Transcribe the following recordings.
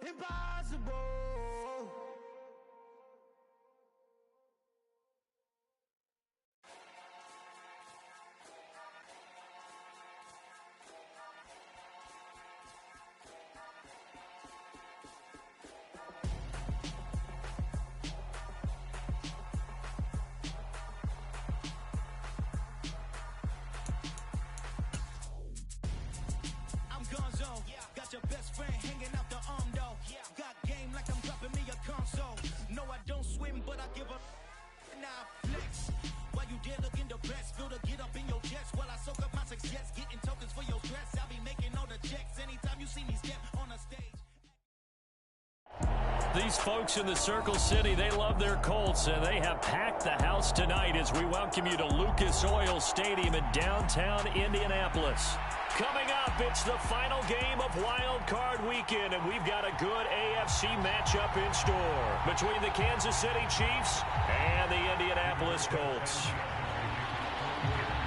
Impossible. I'm Gonzo. Got your best friend hanging out the arm though. Got game like I'm dropping me a console. No, I don't swim, but I give a now flex. While you dare look in the press, feel the get up in your chest while I soak up my success, getting tokens for your stress. I'll be making all the checks anytime you see me step on a stage. These folks in the Circle City, they love their Colts, and they have packed the house tonight as we welcome you to Lucas Oil Stadium in downtown Indianapolis. Coming up, it's the final game of Wild Card Weekend, and we've got a good AFC matchup in store between the Kansas City Chiefs and the Indianapolis Colts.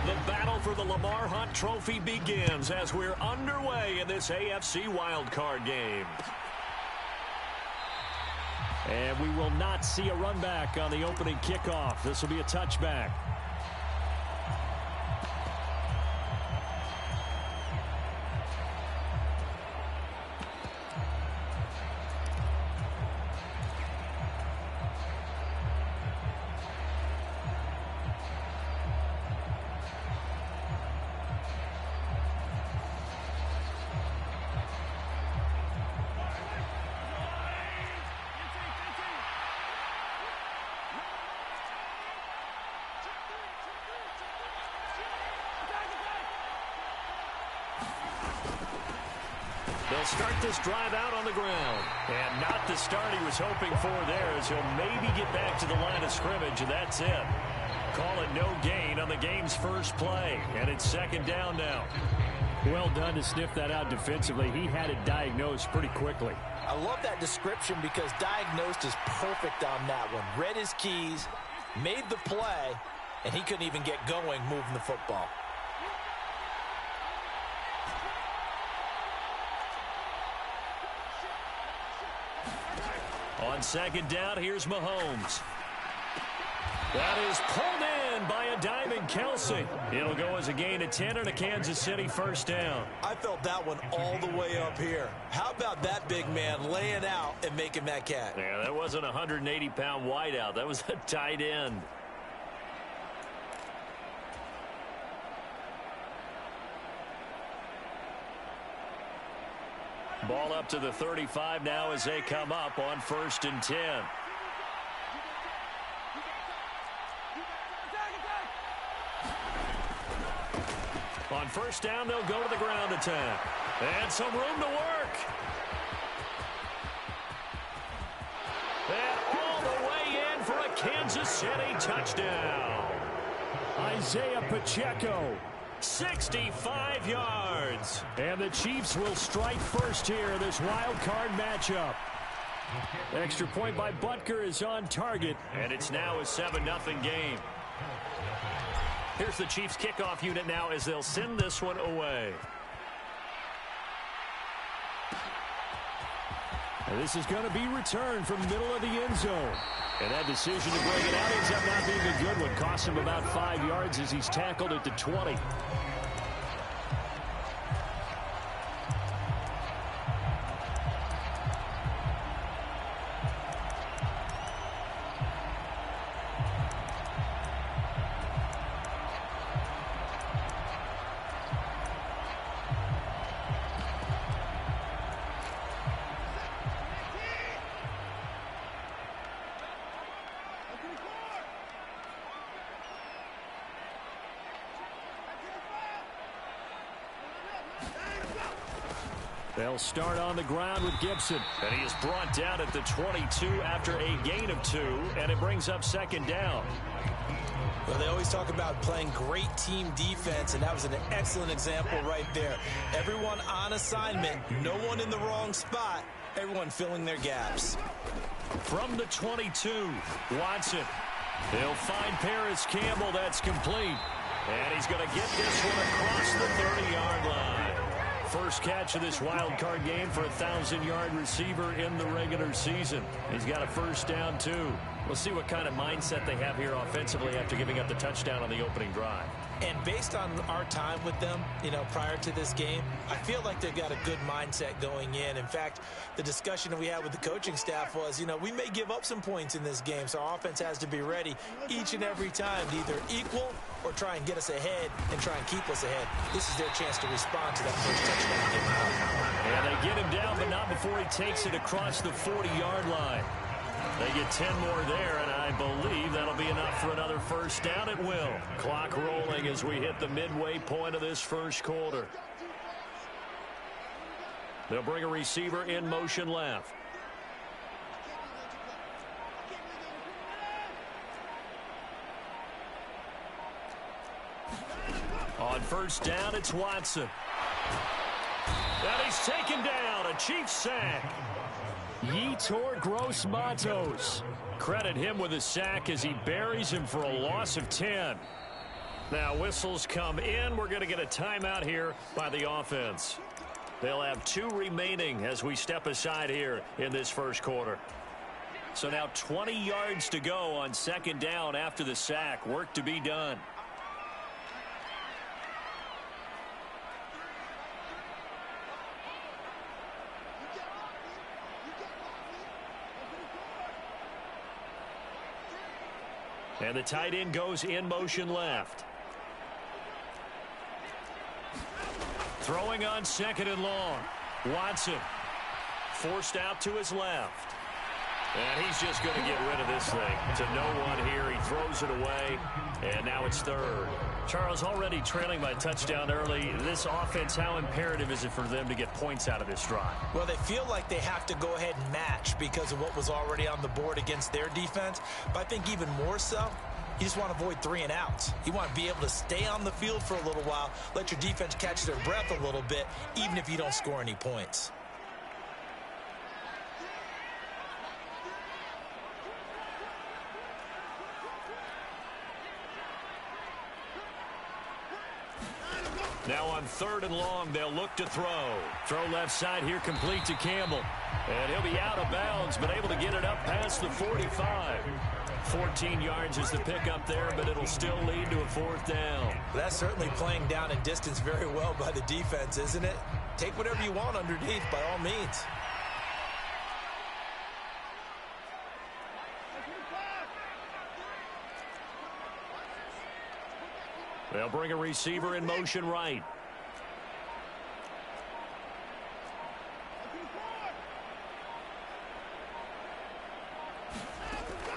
The battle for the Lamar Hunt Trophy begins as we're underway in this AFC Wild Card game. And we will not see a run back on the opening kickoff. This will be a touchback. They'll start this drive out on the ground. And not the start he was hoping for there, as he'll maybe get back to the line of scrimmage, and that's it. Call it no gain on the game's first play. And it's second down now. Well done to sniff that out defensively. He had it diagnosed pretty quickly. I love that description because diagnosed is perfect on that one. Read his keys, made the play, and he couldn't even get going moving the football. On second down, here's Mahomes. That is pulled in by a diving Kelsey. It'll go as a gain of 10 and a Kansas City first down. I felt that one all the way up here. How about that big man laying out and making that catch? Yeah, that wasn't a 180-pound wideout. That was a tight end. Ball up to the 35 now as they come up on 1st and 10. On first down, they'll go to the ground attack. And some room to work. And all the way in for a Kansas City touchdown. Isaiah Pacheco. 65 yards. And the Chiefs will strike first here in this wild card matchup. Extra point by Butker is on target. And it's now a 7-0 game. Here's the Chiefs kickoff unit now as they'll send this one away. And this is going to be returned from the middle of the end zone. And that decision to bring it out ends up not being a good one. Cost him about 5 yards as he's tackled at the 20. They'll start on the ground with Gibson. And he is brought down at the 22 after a gain of 2, and it brings up second down. Well, they always talk about playing great team defense, and that was an excellent example right there. Everyone on assignment, no one in the wrong spot, everyone filling their gaps. From the 22, Watson. He'll find Paris Campbell. That's complete. And he's going to get this one across the 30-yard line. First catch of this wild card game for a 1,000-yard receiver in the regular season. He's got a first down, too. We'll see what kind of mindset they have here offensively after giving up the touchdown on the opening drive. And based on our time with them, prior to this game, I feel like they've got a good mindset going in. In fact, the discussion that we had with the coaching staff was, we may give up some points in this game, so our offense has to be ready each and every time to either equal or try and get us ahead and try and keep us ahead. This is their chance to respond to that first touchdown given up. And they get him down, but not before he takes it across the 40-yard line. They get 10 more there, and I believe that'll be enough for another first down. It will. Clock rolling as we hit the midway point of this first quarter. They'll bring a receiver in motion left. On first down, it's Watson. And he's taken down. A Chiefs sack. Yetur Gross-Matos. Credit him with a sack as he buries him for a loss of 10. Now whistles come in. We're going to get a timeout here by the offense. They'll have 2 remaining as we step aside here in this first quarter. So now 20 yards to go on second down after the sack. Work to be done. And the tight end goes in motion left. Throwing on second and long. Watson forced out to his left. And he's just going to get rid of this thing. To no one here. He throws it away. And now it's third. Charles, already trailing by touchdown early. This offense, how imperative is it for them to get points out of this drive? Well, they feel like they have to go ahead and match because of what was already on the board against their defense. But I think even more so, you just want to avoid 3 and outs. You want to be able to stay on the field for a little while, let your defense catch their breath a little bit, even if you don't score any points. Now on third and long, they'll look to throw. Throw left side here, complete to Campbell. And he'll be out of bounds, but able to get it up past the 45. 14 yards is the pickup there, but it'll still lead to a fourth down. That's certainly playing down in distance very well by the defense, isn't it? Take whatever you want underneath, by all means. They'll bring a receiver in motion right.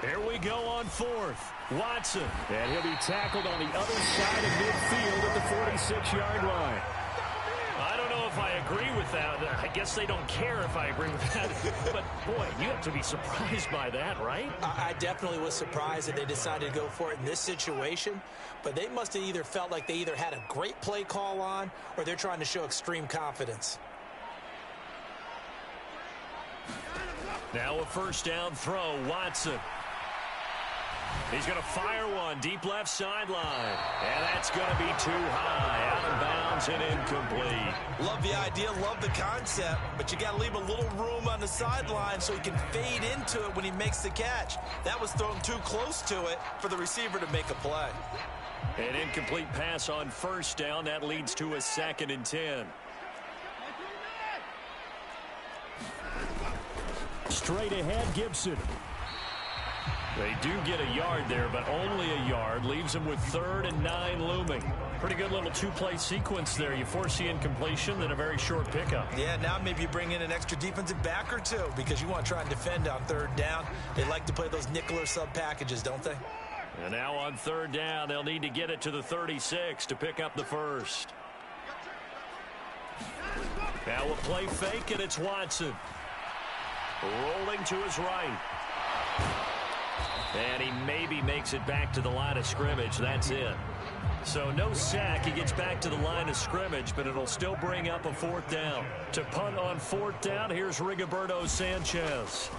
Here we go on fourth. Watson. And he'll be tackled on the other side of midfield at the 46-yard line. I don't know if I agree with that. I guess they don't care if I agree with that. But, boy, you have to be surprised by that, right? I definitely was surprised that they decided to go for it in this situation. But they must have either felt like they either had a great play call on or they're trying to show extreme confidence. Now a first down throw, Watson. He's going to fire one deep left sideline. And that's going to be too high. Out of bounds and incomplete. Love the idea, love the concept, but you got to leave a little room on the sideline so he can fade into it when he makes the catch. That was thrown too close to it for the receiver to make a play. An incomplete pass on first down. That leads to a 2nd and 10. Straight ahead, Gibson. They do get a yard there, but only a yard. Leaves them with 3rd and 9 looming. Pretty good little 2-play sequence there. You force the incompletion, then a very short pickup. Yeah, now maybe you bring in an extra defensive back or 2 because you want to try and defend on 3rd down. They like to play those nickel or sub packages, don't they? And now on 3rd down, they'll need to get it to the 36 to pick up the first. Now a play fake, and it's Watson. Rolling to his right. And he maybe makes it back to the line of scrimmage. That's it. So no sack. He gets back to the line of scrimmage, but it'll still bring up a 4th down. To punt on 4th down, here's Rigoberto Sanchez.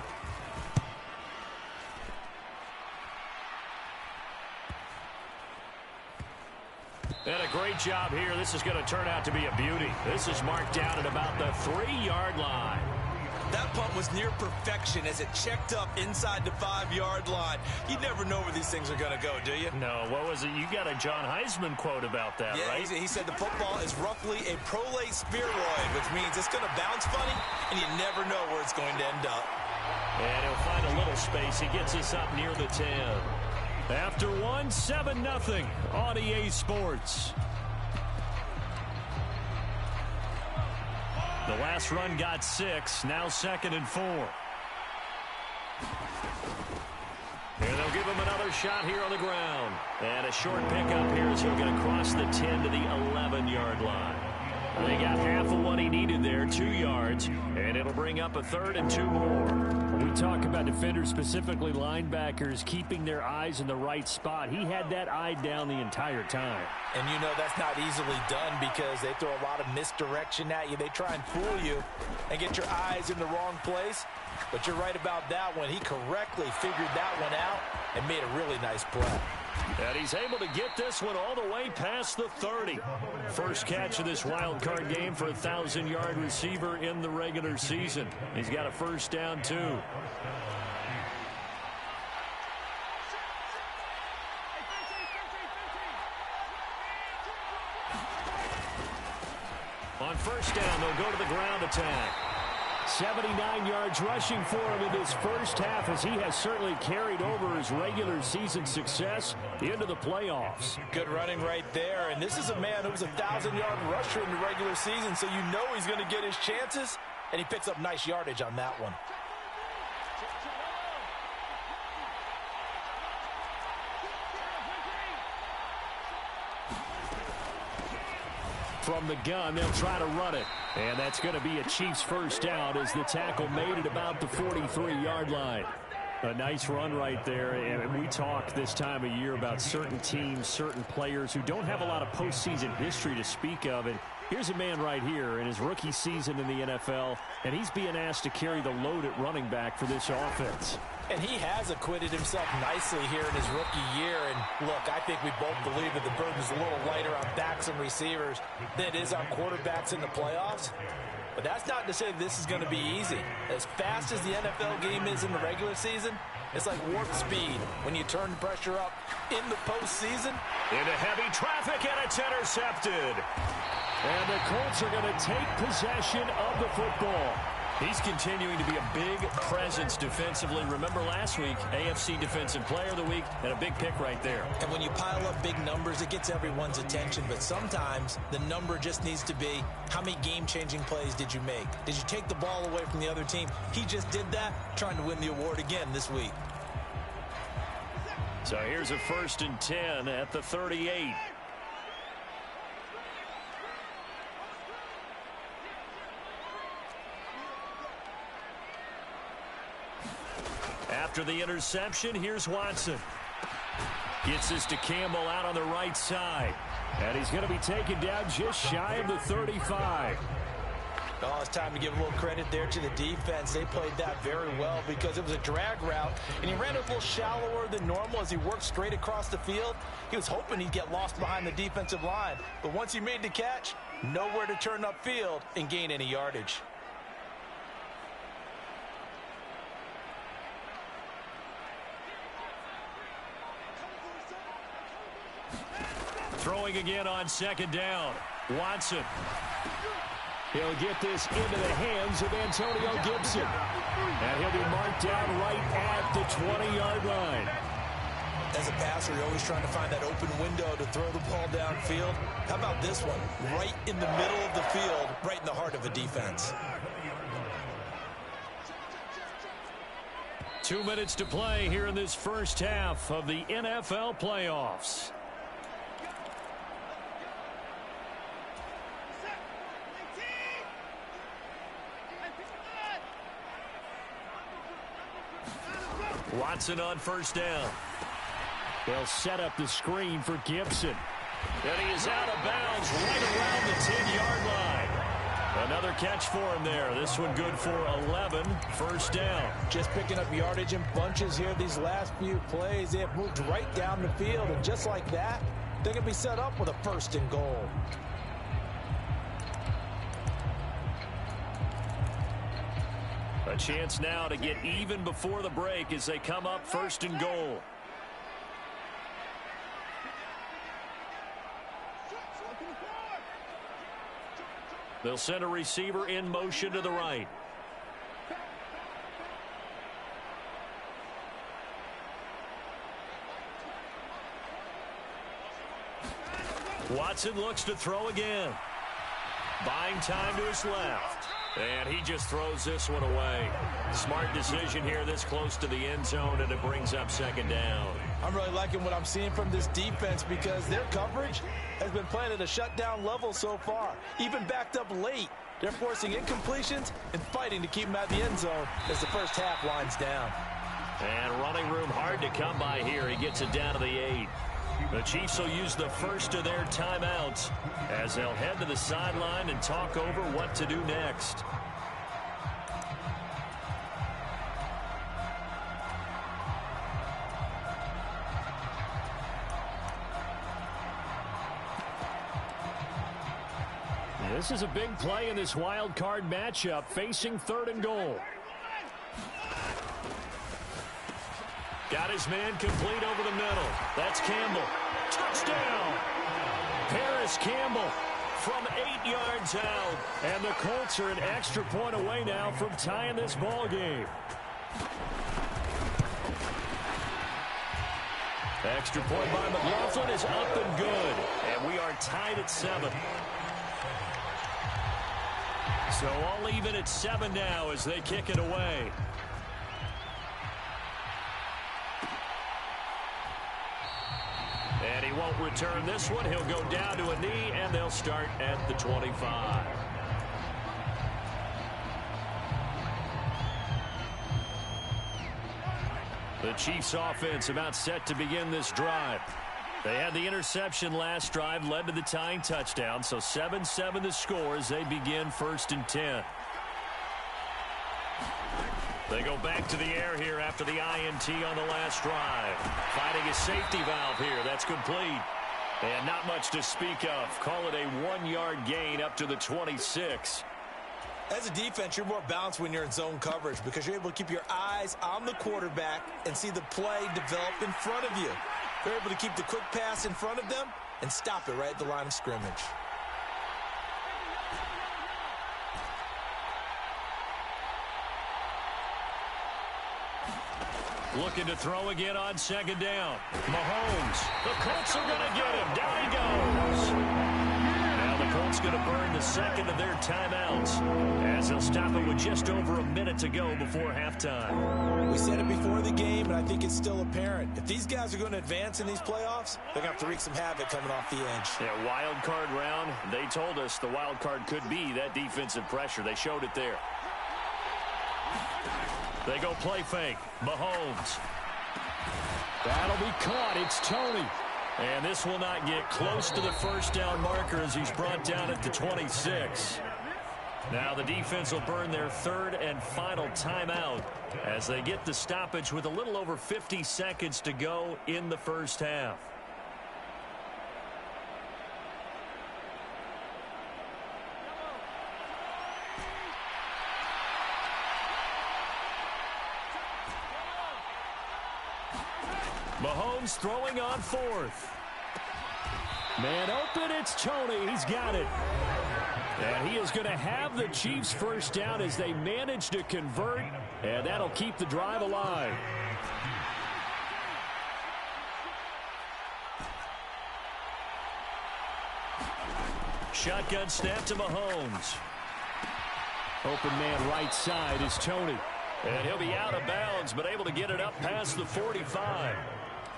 And a great job here. This is going to turn out to be a beauty. This is marked down at about the 3-yard line. That punt was near perfection as it checked up inside the 5-yard line. You never know where these things are going to go, do you? No, what was it? You got a John Heisman quote about that, yeah, right? He said the football is roughly a prolate spheroid, which means it's going to bounce funny, and you never know where it's going to end up. And he'll find a little space. He gets us up near the 10. After 7-0 on EA Sports. The last run got 6. Now 2nd and 4. And they'll give him another shot here on the ground. And a short pickup here as he'll get across the 10 to the 11-yard line. They got half of what he needed there, 2 yards, and it'll bring up a 3rd and 2 more. When we talk about defenders, specifically linebackers, keeping their eyes in the right spot, he had that eye down the entire time. And you know that's not easily done because they throw a lot of misdirection at you. They try and fool you and get your eyes in the wrong place. But you're right about that one. He correctly figured that one out and made a really nice play. And he's able to get this one all the way past the 30. First catch of this wild card game for a 1,000-yard receiver in the regular season. He's got a 1st down, too. On 1st down, they'll go to the ground attack. 79 yards rushing for him in this first half as he has certainly carried over his regular season success into the playoffs. Good running right there. And this is a man who was a 1,000-yard rusher in the regular season, so you know he's going to get his chances, and he picks up nice yardage on that one. From the gun, they'll try to run it. And that's going to be a Chiefs 1st down as the tackle made it about the 43-yard line. A nice run right there. And we talk this time of year about certain teams, certain players who don't have a lot of postseason history to speak of. And here's a man right here in his rookie season in the NFL, and he's being asked to carry the load at running back for this offense. And he has acquitted himself nicely here in his rookie year. And look, I think we both believe that the burden's a little lighter on backs and receivers than it is on quarterbacks in the playoffs. But that's not to say this is going to be easy. As fast as the NFL game is in the regular season, it's like warp speed when you turn the pressure up in the postseason. Into heavy traffic, and it's intercepted. And the Colts are going to take possession of the football. He's continuing to be a big presence defensively. Remember last week, AFC Defensive Player of the Week, and a big pick right there. And when you pile up big numbers, it gets everyone's attention. But sometimes the number just needs to be, how many game-changing plays did you make? Did you take the ball away from the other team? He just did that, trying to win the award again this week. So here's a 1st and 10 at the 38. After the interception, here's Watson. Gets this to Campbell out on the right side. And he's going to be taken down just shy of the 35. Oh, it's time to give a little credit there to the defense. They played that very well because it was a drag route, and he ran a little shallower than normal as he worked straight across the field. He was hoping he'd get lost behind the defensive line. But once he made the catch, nowhere to turn upfield and gain any yardage. Throwing again on 2nd down. Watson. He'll get this into the hands of Antonio Gibson. And he'll be marked down right at the 20-yard line. As a passer, you're always trying to find that open window to throw the ball downfield. How about this one? Right in the middle of the field, right in the heart of a defense. 2 minutes to play here in this first half of the NFL playoffs. Watson on first down. They'll set up the screen for Gibson. And he is out of bounds right around the 10-yard line. Another catch for him there. This one good for 11. First down. Just picking up yardage in bunches here these last few plays. They have moved right down the field, and just like that, they're going to be set up with a first and goal. A chance now to get even before the break as they come up first and goal. They'll send a receiver in motion to the right. Watson looks to throw again. Buying time to his left. And he just throws this one away. Smart decision here this close to the end zone, and it brings up second down. I'm really liking what I'm seeing from this defense because their coverage has been playing at a shutdown level so far. Even backed up late, they're forcing incompletions and fighting to keep them out of the end zone as the first half winds down. And running room hard to come by here. He gets it down to the 8. The Chiefs will use the first of their timeouts as they'll head to the sideline and talk over what to do next. This is a big play in this wild card matchup, facing third and goal. Got his man complete over the middle. That's Campbell. Touchdown! Paris Campbell from 8 yards out. And the Colts are an extra point away now from tying this ball game. Extra point by McLaughlin is up and good. And we are tied at 7. So all even at 7 now as they kick it away. And he won't return this one. He'll go down to a knee, and they'll start at the 25. The Chiefs offense about set to begin this drive. They had the interception last drive, led to the tying touchdown, so 7-7 the score as they begin first and 10. They go back to the air here after the INT on the last drive. Finding a safety valve here. That's complete. And not much to speak of. Call it a 1-yard gain up to the 26. As a defense, you're more balanced when you're in zone coverage because you're able to keep your eyes on the quarterback and see the play develop in front of you. You're able to keep the quick pass in front of them and stop it right at the line of scrimmage. Looking to throw again on second down. Mahomes. The Colts are going to get him. Down he goes. Now the Colts going to burn the second of their timeouts as they'll stop it with just over a minute to go before halftime. We said it before the game, and I think it's still apparent. If these guys are going to advance in these playoffs, they're going to have to wreak some havoc coming off the edge. Yeah, wild card round. They told us the wild card could be that defensive pressure. They showed it there. They go play fake. Mahomes. That'll be caught. It's Tony. And this will not get close to the first down marker as he's brought down at the 26. Now the defense will burn their third and final timeout as they get the stoppage with a little over 50 seconds to go in the first half. Mahomes throwing on fourth. Man open, it's Tony. He's got it. And he is going to have the Chiefs first down as they manage to convert, and that'll keep the drive alive. Shotgun snap to Mahomes. Open man right side is Tony. And he'll be out of bounds, but able to get it up past the 45.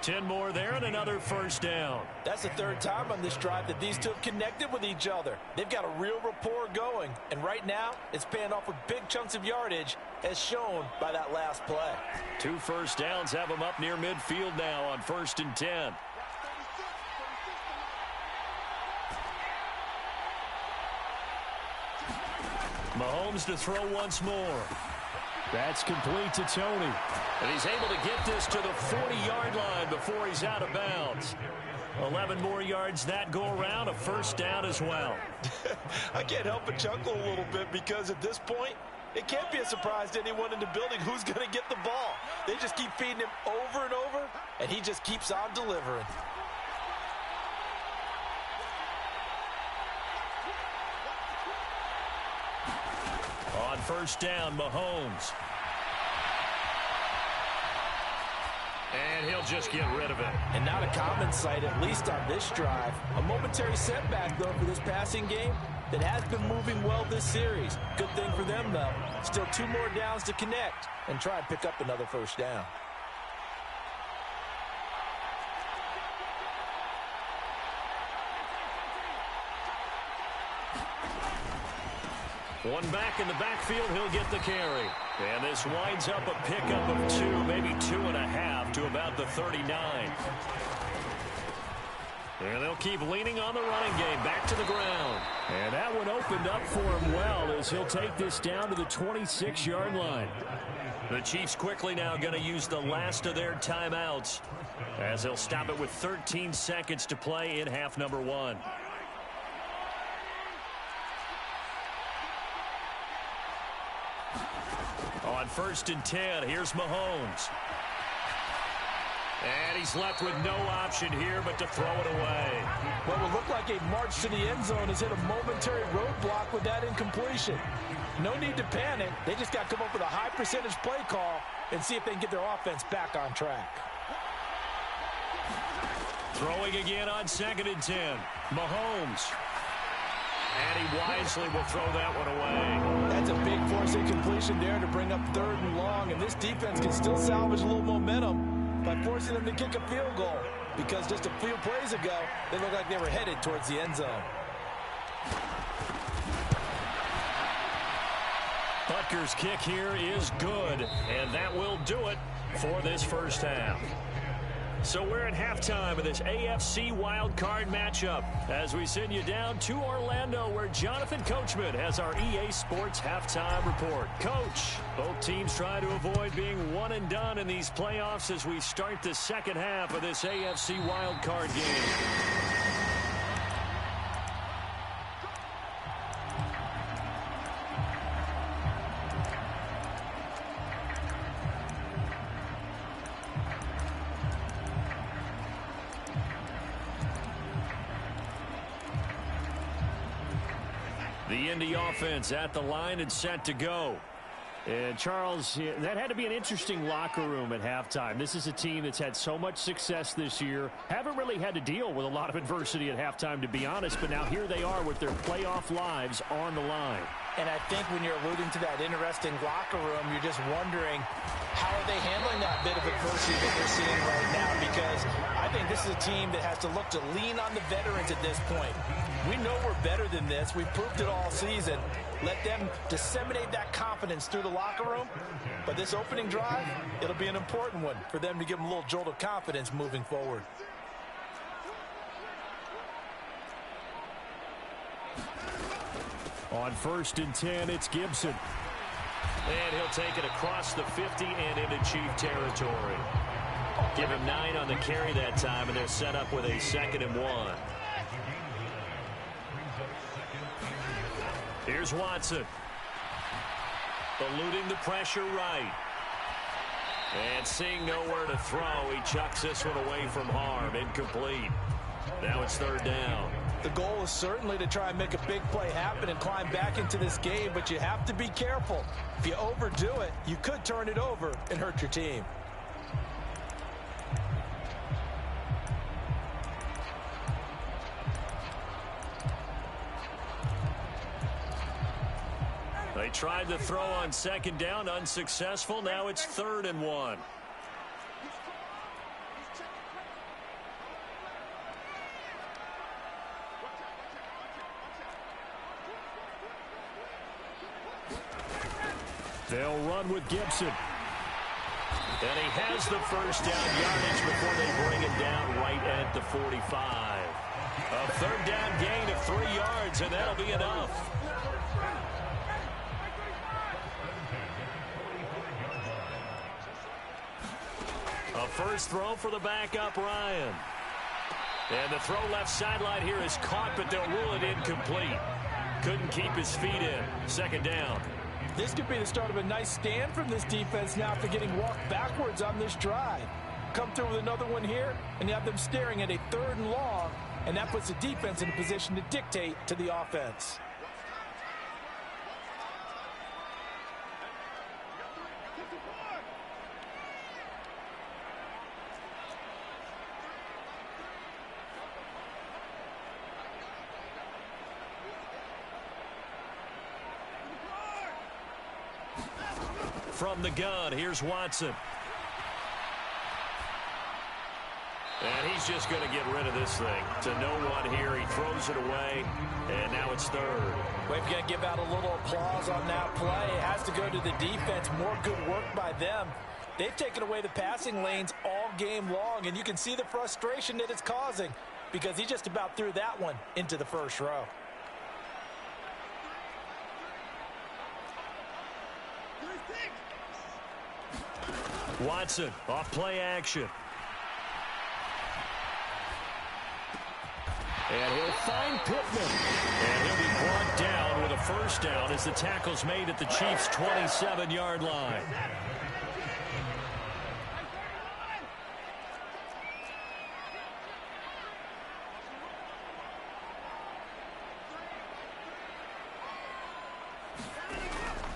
10 more there and another first down. That's the third time on this drive that these two have connected with each other. They've got a real rapport going, and right now it's paying off with big chunks of yardage, as shown by that last play. 2 first downs have them up near midfield now on 1st and 10. Mahomes to throw once more. That's complete to Tony. And he's able to get this to the 40-yard line before he's out of bounds. 11 more yards that go around, a first down as well. I can't help but chuckle a little bit because at this point, it can't be a surprise to anyone in the building who's going to get the ball. They just keep feeding him over and over, and he just keeps on delivering. On first down, Mahomes. And he'll just get rid of it. And not a common sight, at least on this drive. A momentary setback, though, for this passing game that has been moving well this series. Good thing for them, though. Still 2 more downs to connect and try and pick up another first down. One back in the backfield, he'll get the carry. And this winds up a pickup of 2, maybe 2.5 to about the 39. And they'll keep leaning on the running game, back to the ground. And that one opened up for him well as he'll take this down to the 26-yard line. The Chiefs quickly now going to use the last of their timeouts as they'll stop it with 13 seconds to play in half number 1. On 1st and 10, here's Mahomes. And he's left with no option here but to throw it away. What would look like a march to the end zone has hit a momentary roadblock with that incompletion. No need to panic. They just got to come up with a high percentage play call and see if they can get their offense back on track. Throwing again on 2nd and 10. Mahomes. And he wisely will throw that one away. That's a big force incompletion there to bring up 3rd and long. And this defense can still salvage a little momentum by forcing them to kick a field goal. Because just a few plays ago, they looked like they were headed towards the end zone. Butker's kick here is good. And that will do it for this first half. So we're at halftime of this AFC wildcard matchup as we send you down to Orlando where Jonathan Coachman has our EA Sports halftime report. Coach, both teams try to avoid being one and done in these playoffs as we start the second half of this AFC wildcard game. The Indy offense at the line and set to go. And Charles, that had to be an interesting locker room at halftime. This is a team that's had so much success this year. Haven't really had to deal with a lot of adversity at halftime, to be honest. But now here they are with their playoff lives on the line. And I think when you're alluding to that interesting locker room, you're just wondering how are they handling that bit of adversity that they're seeing right now? Because I think this is a team that has to look to lean on the veterans at this point. We know we're better than this. We've proved it all season. Let them disseminate that confidence through the locker room. But this opening drive, it'll be an important one for them to give them a little jolt of confidence moving forward. On 1st and 10, it's Gibson. And he'll take it across the 50 and into Chief territory. Give him 9 on the carry that time, and they're set up with a 2nd and 1. Here's Watson. Eluding the pressure right. And seeing nowhere to throw, he chucks this one away from harm. Incomplete. Now it's 3rd down. The goal is certainly to try and make a big play happen and climb back into this game, but you have to be careful. If you overdo it, you could turn it over and hurt your team. They tried to throw on 2nd down, unsuccessful. Now it's 3rd and 1. They'll run with Gibson. And he has the first down yardage before they bring him down right at the 45. A third down gain of 3 yards, and that'll be enough. A first throw for the backup, Ryan. And the throw left sideline here is caught, but they'll rule it incomplete. Couldn't keep his feet in. Second down. This could be the start of a nice stand from this defense now after getting walked backwards on this drive. Come through with another one here, and you have them staring at a 3rd and long, and that puts the defense in a position to dictate to the offense. From the gun, here's Watson. And he's just going to get rid of this thing. To no one here, he throws it away, and now it's 3rd. We've got to give out a little applause on that play. It has to go to the defense. More good work by them. They've taken away the passing lanes all game long, and you can see the frustration that it's causing because he just about threw that one into the first row. Watson, off play action. And he'll find Pittman. And he'll be brought down with a first down as the tackle's made at the Chiefs' 27-yard line.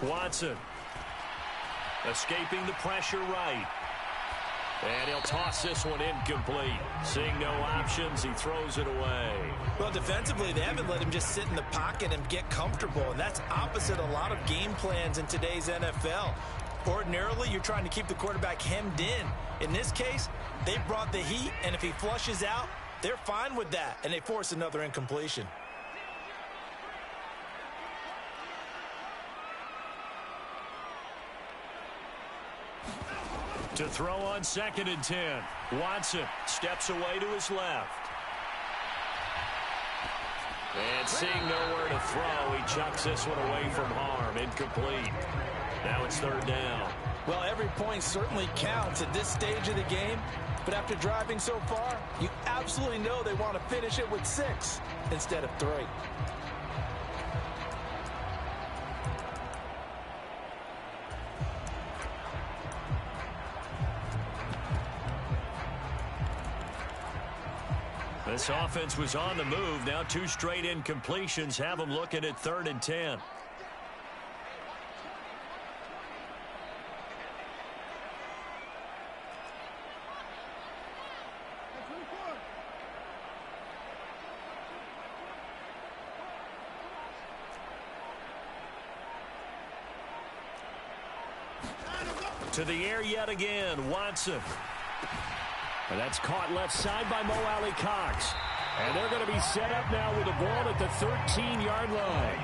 Watson. Escaping the pressure right. And he'll toss this one incomplete. Seeing no options, he throws it away. Well, defensively, they haven't let him just sit in the pocket and get comfortable, and that's opposite a lot of game plans in today's NFL. Ordinarily, you're trying to keep the quarterback hemmed in. In this case, they brought the heat, and if he flushes out, they're fine with that, and they force another incompletion. To throw on 2nd and 10. Watson steps away to his left. And seeing nowhere to throw, he chucks this one away from harm. Incomplete. Now it's 3rd down. Well, every point certainly counts at this stage of the game. But after driving so far, you absolutely know they want to finish it with 6 instead of 3. This offense was on the move. Now 2 straight incompletions have them looking at 3rd and 10. To the air yet again, Watson. And that's caught left side by Mo Alley Cox. And they're going to be set up now with the ball at the 13-yard line.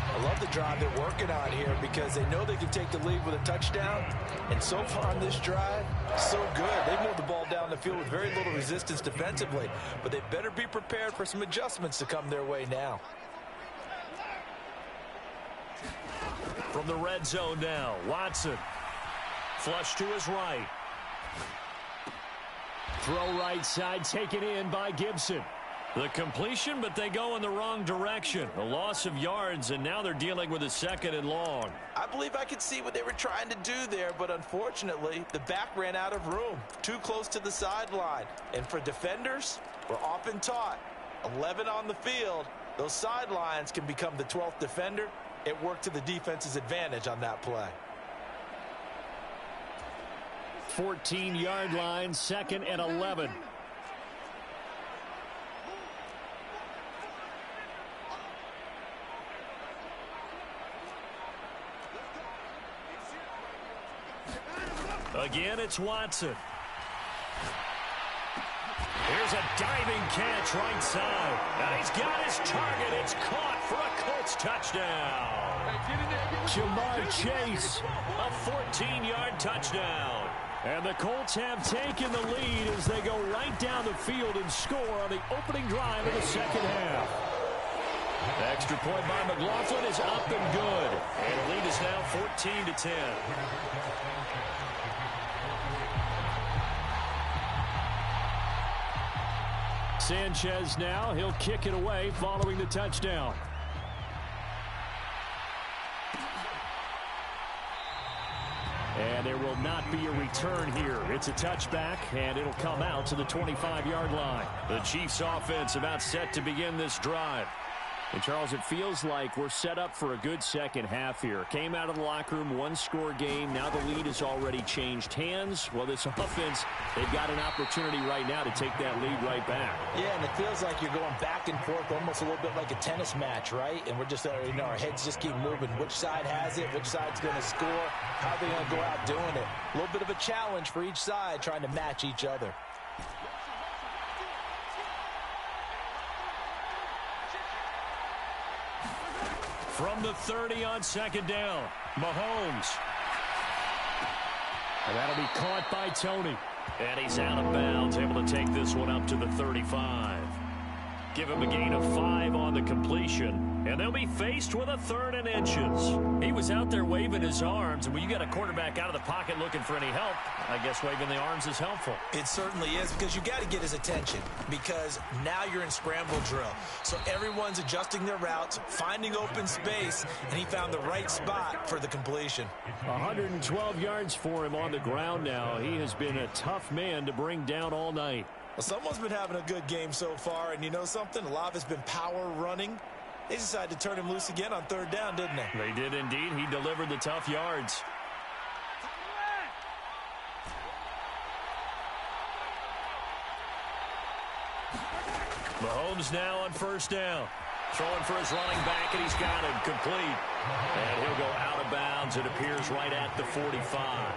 I love the drive they're working on here because they know they can take the lead with a touchdown. And so far on this drive, so good. They moved the ball down the field with very little resistance defensively. But they better be prepared for some adjustments to come their way now. From the red zone now, Watson. Flush to his right. Throw right side taken in by Gibson. The completion, but they go in the wrong direction. A loss of yards, and now they're dealing with a 2nd and long. I believe I could see what they were trying to do there, but unfortunately, the back ran out of room. Too close to the sideline. And for defenders, we're often taught, 11 on the field, those sidelines can become the 12th defender. It worked to the defense's advantage on that play. 14-yard line, 2nd and 11. Again, it's Watson. Here's Here's a diving catch right side. And he's got his target. It's caught for a Colts touchdown. Jamar Chase. A 14-yard touchdown. And the Colts have taken the lead as they go right down the field and score on the opening drive of the second half. The extra point by McLaughlin is up and good. And the lead is now 14-10. Sanchez now, he'll kick it away following the touchdown. And there will not be a return here. It's a touchback, and it'll come out to the 25-yard line. The Chiefs offense about set to begin this drive. And, Charles, it feels like we're set up for a good second half here. Came out of the locker room, one-score game. Now the lead has already changed hands. Well, this offense, they've got an opportunity right now to take that lead right back. Yeah, and it feels like you're going back and forth almost a little bit like a tennis match, right? And we're just, our heads just keep moving. Which side has it? Which side's going to score? How are they going to go out doing it? A little bit of a challenge for each side trying to match each other. From the 30 on second down, Mahomes. And that'll be caught by Tony. And he's out of bounds, able to take this one up to the 35. Give him a gain of 5 on the completion, and they'll be faced with a 3rd and inches. He was out there waving his arms, and when you got a quarterback out of the pocket looking for any help, I guess waving the arms is helpful. It certainly is, because you got to get his attention, because now you're in scramble drill. So everyone's adjusting their routes, finding open space, and he found the right spot for the completion. 112 yards for him on the ground now. He has been a tough man to bring down all night. Well, someone's been having a good game so far, and you know something? A lot of it's been power running. They decided to turn him loose again on 3rd down, didn't they? They did indeed. He delivered the tough yards. Mahomes now on 1st down. Throwing for his running back, and he's got it complete. And he'll go out of bounds. It appears right at the 45.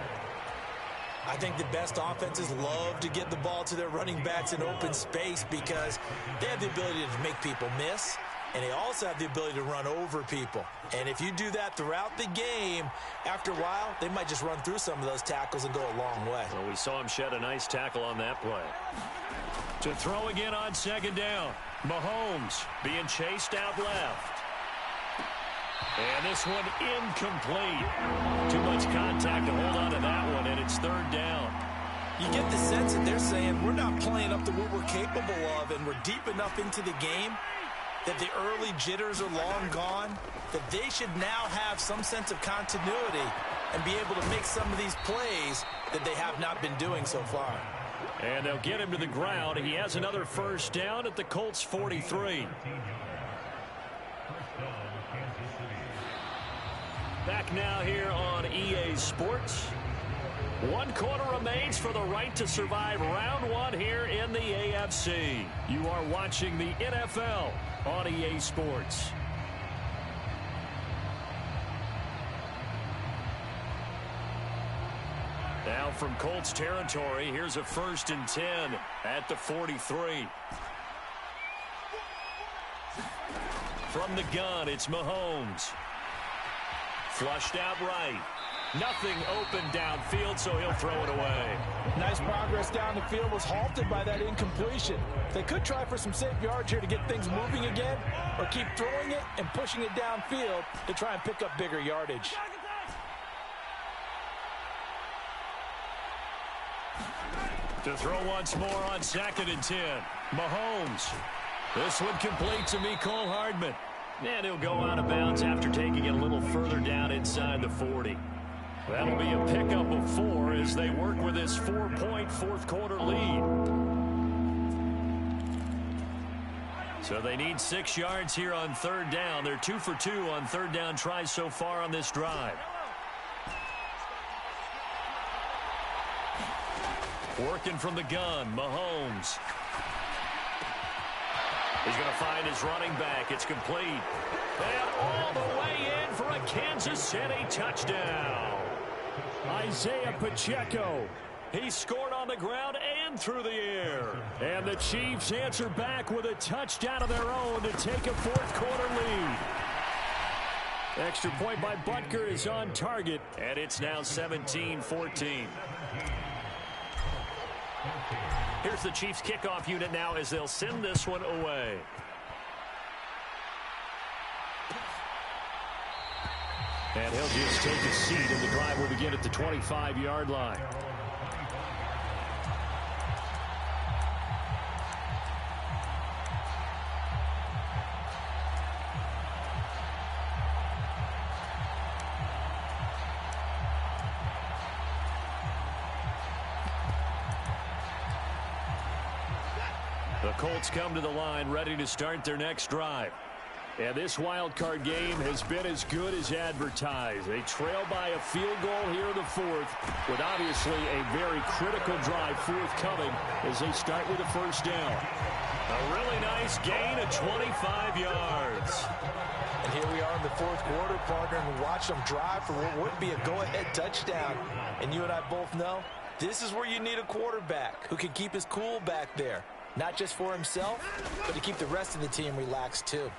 I think the best offenses love to get the ball to their running backs in open space because they have the ability to make people miss, and they also have the ability to run over people. And if you do that throughout the game, after a while, they might just run through some of those tackles and go a long way. Well, we saw him shed a nice tackle on that play. To throw again on 2nd down, Mahomes being chased out left. And this one incomplete. Too much contact to hold on to that one, and it's 3rd down. You get the sense that they're saying we're not playing up to what we're capable of, and we're deep enough into the game that the early jitters are long gone, that they should now have some sense of continuity and be able to make some of these plays that they have not been doing so far. And they'll get him to the ground. He has another 1st down at the Colts 43. Back now here on EA Sports. 1 quarter remains for the right to survive round 1 here in the AFC. You are watching the NFL on EA Sports. Now from Colts territory, here's a 1st and 10 at the 43. From the gun, it's Mahomes. Flushed out right. Nothing open downfield, so he'll throw it away. Nice progress down the field, was halted by that incompletion. They could try for some safe yards here to get things moving again, or keep throwing it and pushing it downfield to try and pick up bigger yardage. To throw once more on 2nd and 10. Mahomes. This one complete to Mecole Hardman. And he'll go out of bounds after taking it a little further down inside the 40. That'll be a pickup of 4 as they work with this 4-point 4th quarter lead. So they need 6 yards here on 3rd down. They're 2 for 2 on 3rd down tries so far on this drive. Working from the gun, Mahomes. He's going to find his running back. It's complete. And all the way in for a Kansas City touchdown. Isaiah Pacheco. He scored on the ground and and through the air. And the Chiefs answer back with a touchdown of their own to take a fourth-quarter lead. Extra point by Butker is on target, and it's now 17-14. Here's the Chiefs kickoff unit now as they'll send this one away. And he'll just take a seat, and the drive will begin at the 25-yard line. The Colts come to the line ready to start their next drive. And this wild card game has been as good as advertised. They trail by a field goal here in the fourth, with obviously a very critical drive forthcoming as they start with a first down. A really nice gain of 25 yards. And here we are in the fourth quarter, partner, and watch them drive for what would be a go-ahead touchdown. And you and I both know this is where you need a quarterback who can keep his cool back there. Not just for himself, but to keep the rest of the team relaxed too.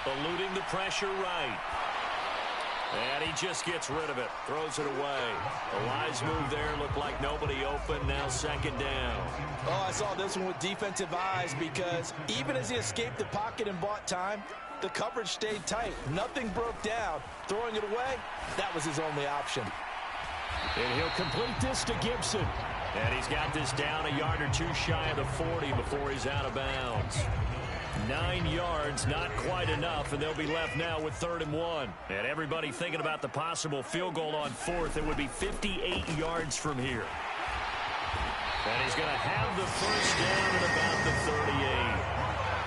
Eluding the pressure right. And he just gets rid of it. Throws it away. A wise move there. Looked like nobody open. Now second down. Oh, I saw this one with defensive eyes because even as he escaped the pocket and bought time, the coverage stayed tight. Nothing broke down. Throwing it away, that was his only option. And he'll complete this to Gibson. And he's got this down a yard or two shy of the 40 before he's out of bounds. 9 yards, not quite enough, and they'll be left now with 3rd and 1. And everybody thinking about the possible field goal on 4th. It would be 58 yards from here. And he's going to have the first down at about the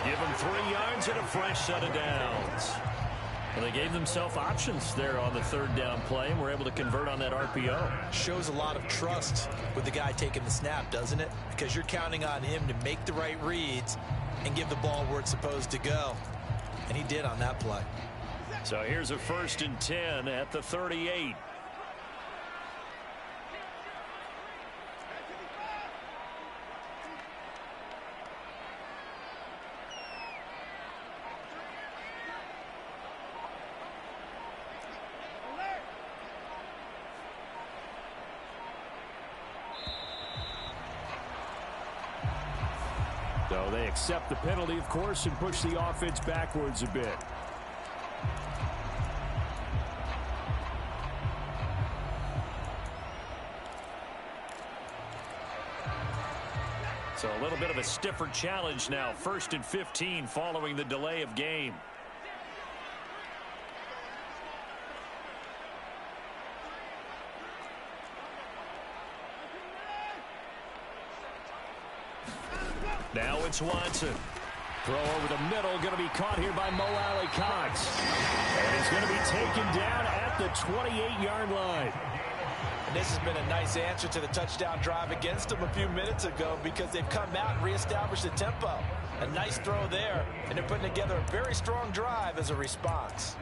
38. Give him 3 yards and a fresh set of downs. And they gave themselves options there on the 3rd down play, and were able to convert on that RPO. Shows a lot of trust with the guy taking the snap, doesn't it? Because you're counting on him to make the right reads and give the ball where it's supposed to go. And he did on that play. So here's a 1st and 10 at the 38. So they accept the penalty, of course, and push the offense backwards a bit. So a little bit of a stiffer challenge now. 1st and 15 following the delay of game. Now it's Watson. Throw over the middle, going to be caught here by Mo Alley-Cox. And he's going to be taken down at the 28-yard line. And this has been a nice answer to the touchdown drive against them a few minutes ago because they've come out and reestablished the tempo. A nice throw there, and they're putting together a very strong drive as a response.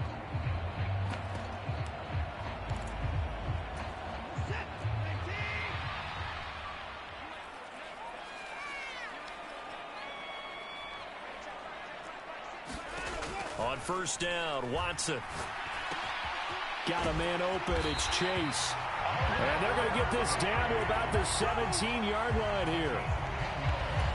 On 1st down, Watson. Got a man open. It's Chase. And they're going to get this down to about the 17-yard line here.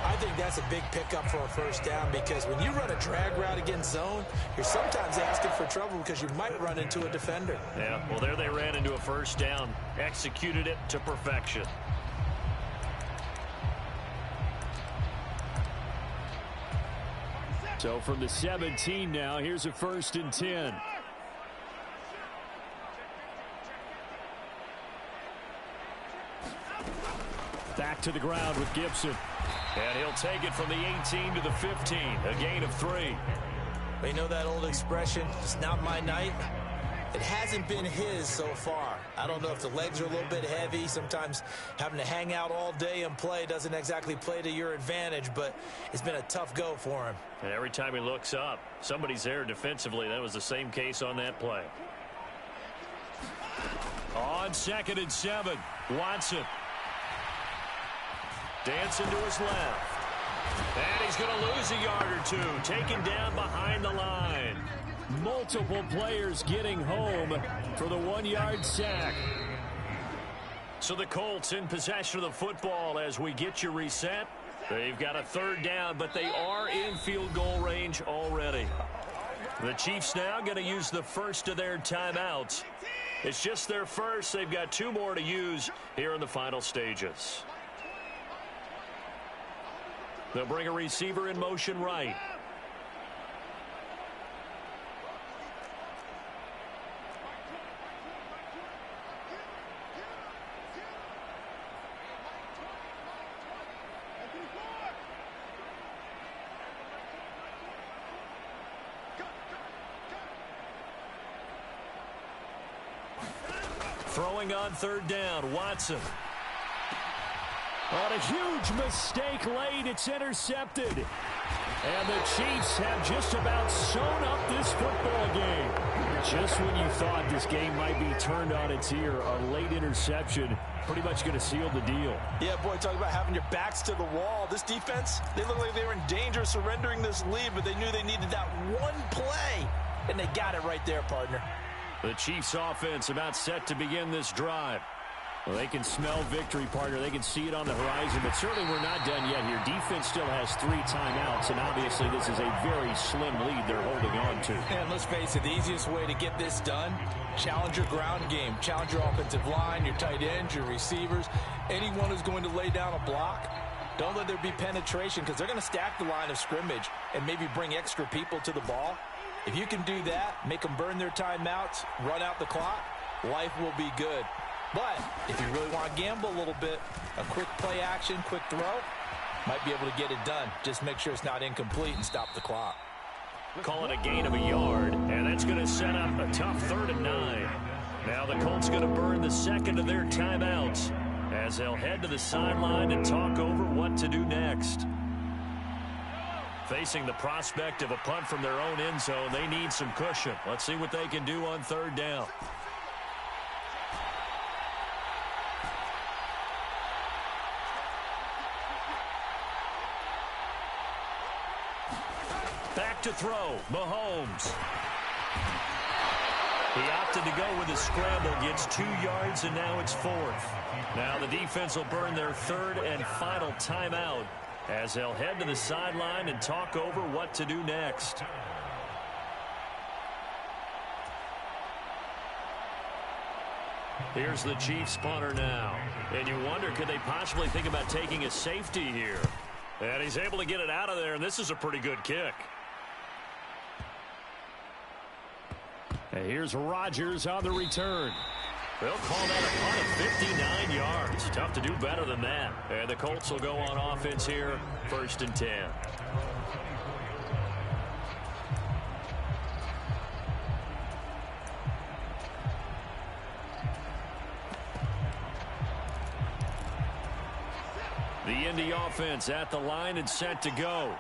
I think that's a big pickup for a 1st down because when you run a drag route against zone, you're sometimes asking for trouble because you might run into a defender. Yeah, well, there they ran into a 1st down. Executed it to perfection. So from the 17 now, here's a 1st and 10. Back to the ground with Gibson. And he'll take it from the 18 to the 15. A gain of 3. You know that old expression, it's not my night? It hasn't been his so far. I don't know if the legs are a little bit heavy. Sometimes having to hang out all day and play doesn't exactly play to your advantage, but it's been a tough go for him. And every time he looks up, somebody's there defensively. That was the same case on that play. On 2nd and 7, Watson. Dancing to his left. And he's going to lose a yard or two. Taken down behind the line. Multiple players getting home for the 1-yard sack. So the Colts in possession of the football as we get you reset. They've got a third down, but they are in field goal range already. The Chiefs now going to use the first of their timeouts. It's just their first. They've got 2 more to use here in the final stages. They'll bring a receiver in motion right. Throwing on third down, Watson. On a huge mistake late, it's intercepted. And the Chiefs have just about sewn up this football game. Just when you thought this game might be turned on its ear, a late interception pretty much going to seal the deal. Yeah, boy, talk about having your backs to the wall. This defense, they look like they were in danger of surrendering this lead, but they knew they needed that one play, and they got it right there, partner. The Chiefs offense about set to begin this drive. Well, they can smell victory, partner. They can see it on the horizon, but certainly we're not done yet here. Defense still has 3 timeouts, and obviously this is a very slim lead they're holding on to. And let's face it, the easiest way to get this done, challenge your ground game. Challenge your offensive line, your tight ends, your receivers, anyone who's going to lay down a block. Don't let there be penetration because they're going to stack the line of scrimmage and maybe bring extra people to the ball. If you can do that, make them burn their timeouts, run out the clock, life will be good. But if you really want to gamble a little bit, a quick play action, quick throw, might be able to get it done. Just make sure it's not incomplete and stop the clock. Call it a gain of a yard, and that's going to set up a tough 3rd and 9. Now the Colts going to burn the second of their timeouts as they'll head to the sideline and talk over what to do next. Facing the prospect of a punt from their own end zone, they need some cushion. Let's see what they can do on 3rd down. Back to throw, Mahomes. He opted to go with a scramble, gets 2 yards, and now it's 4th. Now the defense will burn their 3rd and final timeout as they'll head to the sideline and talk over what to do next. Here's the Chiefs punter now. And you wonder, could they possibly think about taking a safety here? And he's able to get it out of there, and this is a pretty good kick. And here's Rodgers on the return. They'll call that a punt of 59 yards. Tough to do better than that. And the Colts will go on offense here, 1st and 10. The Indy offense at the line and set to go.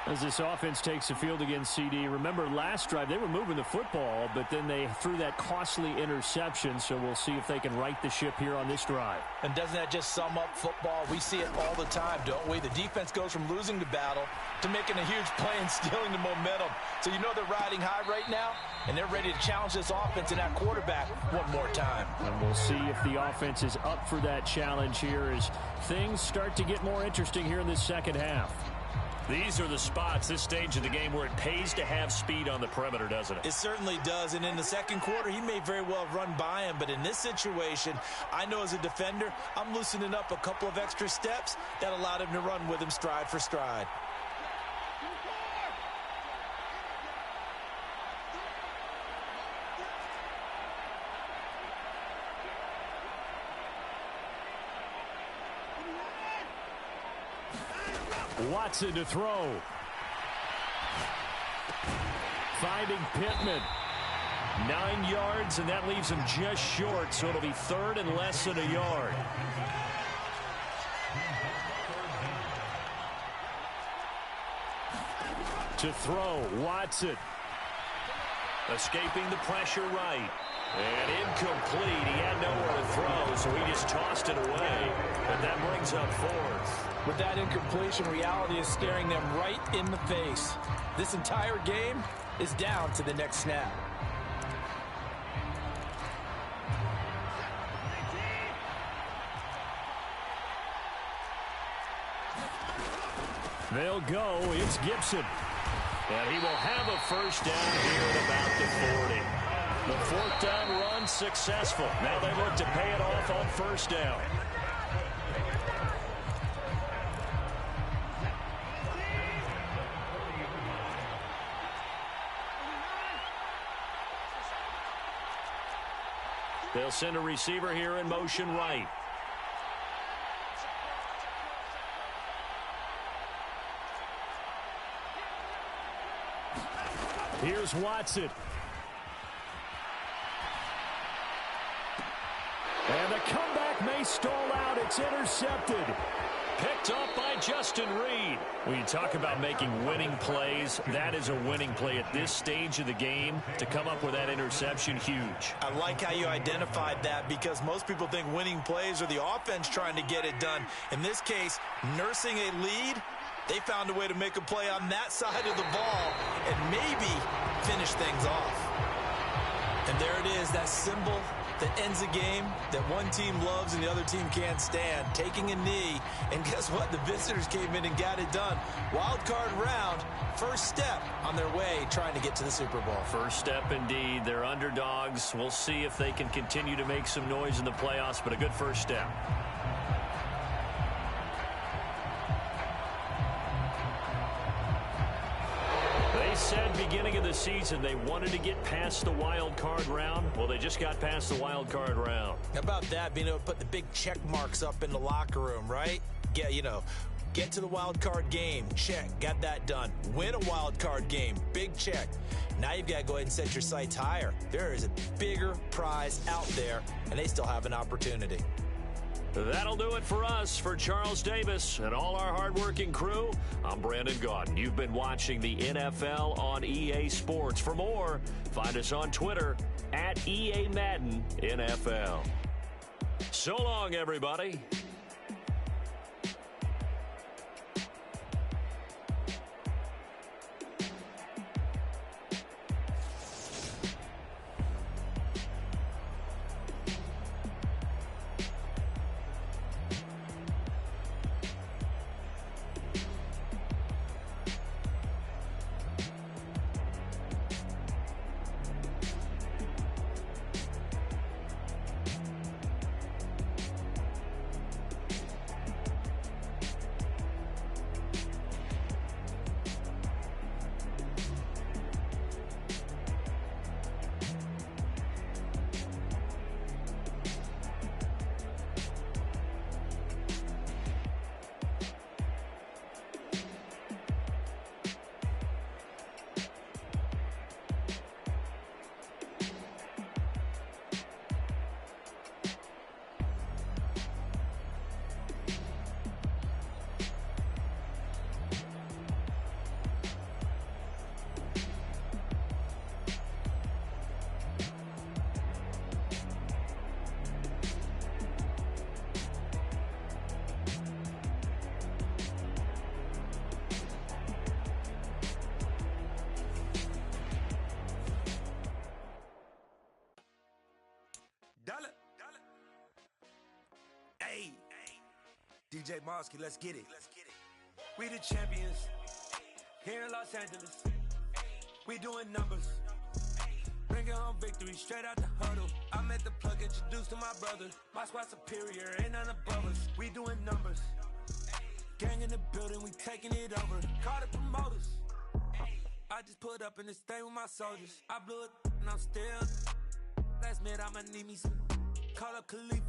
As this offense takes the field against CD, remember last drive they were moving the football, but then they threw that costly interception, so we'll see if they can right the ship here on this drive. And doesn't that just sum up football? We see it all the time, don't we? The defense goes from losing the battle to making a huge play and stealing the momentum. So you know they're riding high right now, and they're ready to challenge this offense and that quarterback one more time. And we'll see if the offense is up for that challenge here as things start to get more interesting here in this second half. These are the spots, this stage of the game, where it pays to have speed on the perimeter, doesn't it? It certainly does, and in the second quarter, he may very well have run by him, but in this situation, I know as a defender, I'm loosening up a couple of extra steps that allowed him to run with him stride for stride. Watson to throw. Finding Pittman. 9 yards, and that leaves him just short, so it'll be 3rd and less than a yard. To throw, Watson. Escaping the pressure right. And incomplete. He had nowhere to throw, so he just tossed it away. And that brings up fourth. With that incompletion, reality is staring them right in the face. This entire game is down to the next snap. They'll go. It's Gibson. And he will have a first down here at about the 40. The fourth down run successful. Now they look to pay it off on first down. They'll send a receiver here in motion right. Here's Watson. And the comeback may stall out. It's intercepted. Picked up by Justin Reed. When you talk about making winning plays, that is a winning play at this stage of the game. To come up with that interception, huge. I like how you identified that, because most people think winning plays are the offense trying to get it done. In this case, nursing a lead, they found a way to make a play on that side of the ball and maybe finish things off. And there it is, that symbol that ends a game that one team loves and the other team can't stand. Taking a knee, and guess what? The visitors came in and got it done. Wild card round, first step on their way trying to get to the Super Bowl. First step indeed. They're underdogs. We'll see if they can continue to make some noise in the playoffs, but a good first step. Said beginning of the season they wanted to get past the wild card round. Well, they just got past the wild card round. How about that, being able to put the big check marks up in the locker room, right? Get to the wild card game, check, got that done. Win a wild card game, big check. Now you've got to go ahead and set your sights higher. There is a bigger prize out there, and they still have an opportunity. That'll do it for us. For Charles Davis and all our hardworking crew, I'm Brandon Gaudin. You've been watching the NFL on EA Sports. For more, find us on Twitter at EA Madden NFL. So long, everybody. Hey, DJ Mosky, let's get it. We the champions here in Los Angeles. We doing numbers. Bringing home victory straight out the huddle. I met the plug, introduced to my brother. My squad superior, ain't none above us. We doing numbers. Gang in the building, we taking it over. Call the promoters. I just put up in this thing with my soldiers. I blew it and I'm still. Last minute I'ma need me some. Call up Khalifa.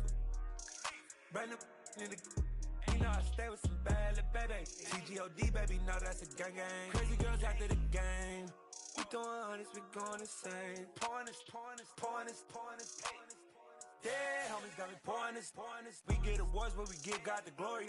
Brand new in the. You know I stay with some bad little baby. TGOD baby, know that's a gang gang. Crazy girls after the game. We doing honest, we going insane. Pouring this. Yeah, homies got me pouring this. We get awards, but we give God the glory.